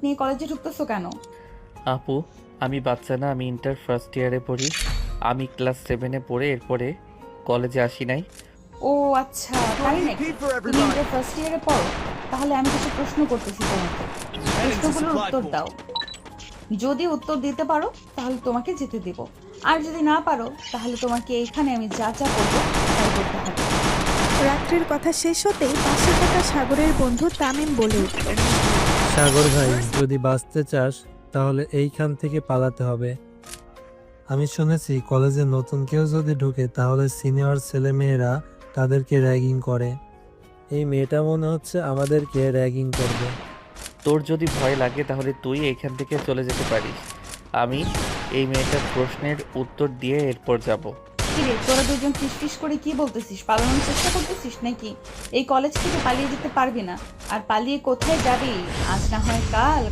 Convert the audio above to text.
নিয়ে কলেজে ঢুকতেছো কেন? আপু, আমি বাচ্চা না, আমি ইন্টার ফার্স্ট ইয়ারে পড়ি। আমি ক্লাস 7-এ পড়ে এরপরে কলেজে আসি নাই। ও আচ্ছা, তাই নাকি? তুমি ইন্টার ফার্স্ট ইয়ারে পড়ো? তাহলে আমি কিছু প্রশ্ন করতেছি তোমাকে, প্রশ্নগুলোর উত্তর দাও। যদি উত্তর দিতে পারো তাহলে তোমাকে যেতে দিব, আর যদি না পারো তাহলে তোমাকে এইখানে আমি যা যা বলবো তাই করতে হবে। রাত্রির কথা শেষ হতেই পাশে থাকা সাগরের বন্ধু তামিম বলে উঠল, সাগর ভাই, যদি বাঁচতে চাস তাহলে এইখান থেকে পালাতে হবে। আমি শুনেছি কলেজে নতুন কেউ যদি ঢুকে তাহলে সিনিয়র ছেলেমেয়েরা তাদেরকে র্যাগিং করে। এই মেয়েটা মনে হচ্ছে আমাদেরকে র্যাগিং করবে। তোর যদি ভয় লাগে তাহলে তুই এখান থেকে চলে যেতে পারিস। আমি এই মেয়েটার প্রশ্নের উত্তর দিয়ে এরপর যাব। কিরে, তোরা দুজন ফিসফিস করে কি বলতেছিস? পালানোর চেষ্টা করতেছিস নাকি? এই কলেজ থেকে পালিয়ে যেতে পারবি না, আর পালিয়ে কোথায় যাবি? আজ না হয় কাল।